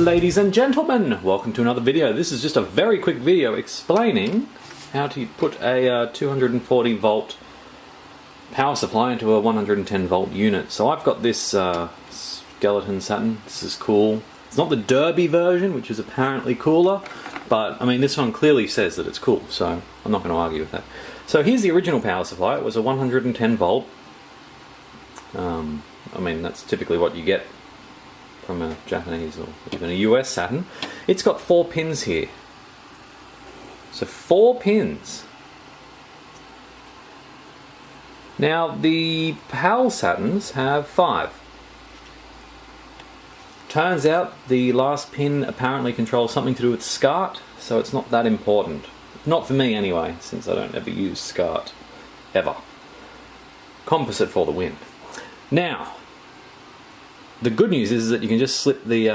Ladies and gentlemen, welcome to another video. This is just a very quick video explaining how to put a 240 volt power supply into a 110 volt unit. So I've got this skeleton Saturn. This is cool. It's not the Derby version, which is apparently cooler, but I mean this one clearly says that it's cool, so I'm not going to argue with that. So here's the original power supply. It was a 110 volt. I mean that's typically what you get from a Japanese or even a US Saturn. It's got 4 pins here. So 4 pins. Now the PAL Saturns have 5. Turns out the last pin apparently controls something to do with SCART, so it's not that important. Not for me anyway, since I don't ever use SCART. Ever. Composite for the win. Now, the good news is that you can just slip the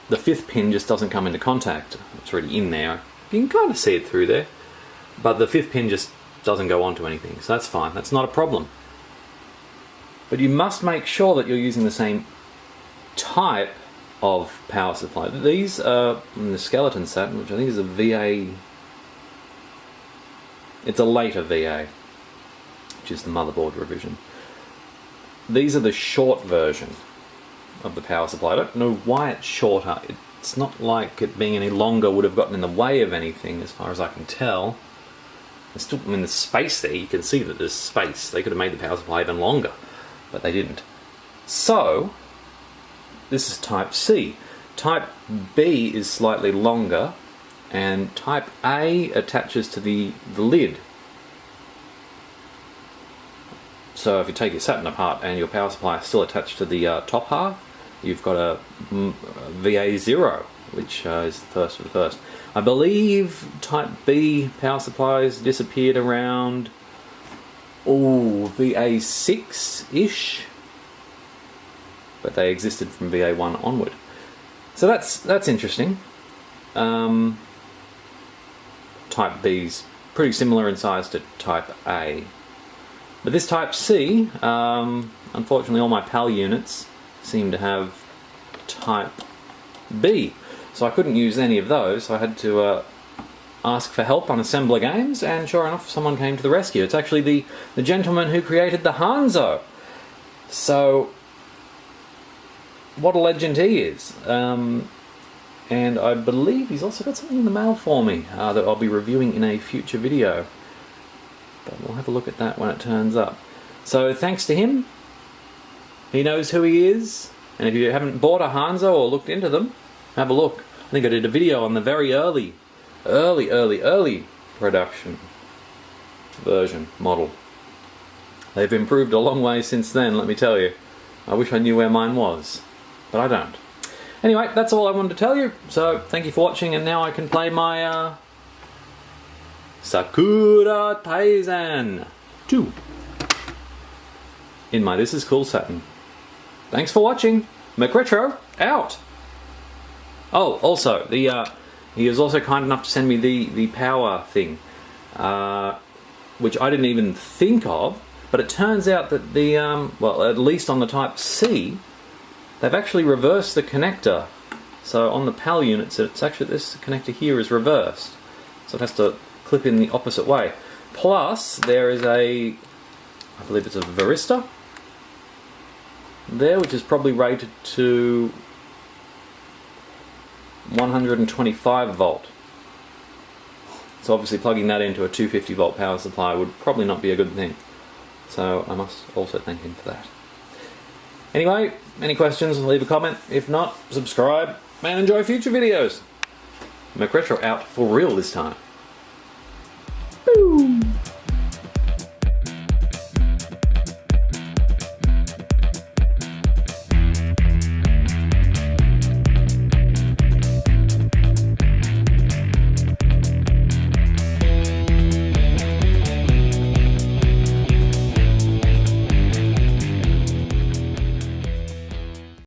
5th pin just doesn't come into contact. It's already in there. You can kind of see it through there. But the 5th pin just doesn't go onto anything, so that's fine. That's not a problem. But you must make sure that you're using the same type of power supply. These are in the skeleton Saturn, which I think is a VA. It's a later VA, which is the motherboard revision. These are the short version of the power supply. I don't know why it's shorter. It's not like it being any longer would have gotten in the way of anything, as far as I can tell. There's still, I mean, there's space there. You can see that there's space. They could have made the power supply even longer, but they didn't. So, this is Type C. Type B is slightly longer, and Type A attaches to the lid. So if you take your Saturn apart and your power supply is still attached to the top half, you've got a VA0, which is the first of the first. I believe Type B power supplies disappeared around VA6-ish, but they existed from VA1 onward. So that's interesting. Type B's pretty similar in size to Type A. But this Type C, unfortunately all my PAL units seem to have Type B. So I couldn't use any of those. I had to ask for help on Assembler Games, and sure enough someone came to the rescue. It's actually the gentleman who created the Hanzo. So, what a legend he is. And I believe he's also got something in the mail for me that I'll be reviewing in a future video. But we'll have a look at that when it turns up. So thanks to him, he knows who he is, and if you haven't bought a Hanzo or looked into them, have a look. I think I did a video on the very early production version model. They've improved a long way since then, let me tell you. I wish I knew where mine was, but I don't. Anyway, that's all I wanted to tell you, so thank you for watching, and now I can play my Sakura Taisen 2 in my This Is Cool Saturn. Thanks for watching. McRetro out. Oh, also he was also kind enough to send me the power thing, which I didn't even think of. But it turns out that the well, at least on the Type C, they've actually reversed the connector. So on the PAL units, it's actually this connector here is reversed, so it has to clip in the opposite way. Plus, there is I believe it's a varistor there, which is probably rated to 125 volt. So obviously plugging that into a 250 volt power supply would probably not be a good thing. So I must also thank him for that. Anyway, any questions, leave a comment. If not, subscribe and enjoy future videos. McRetro out for real this time.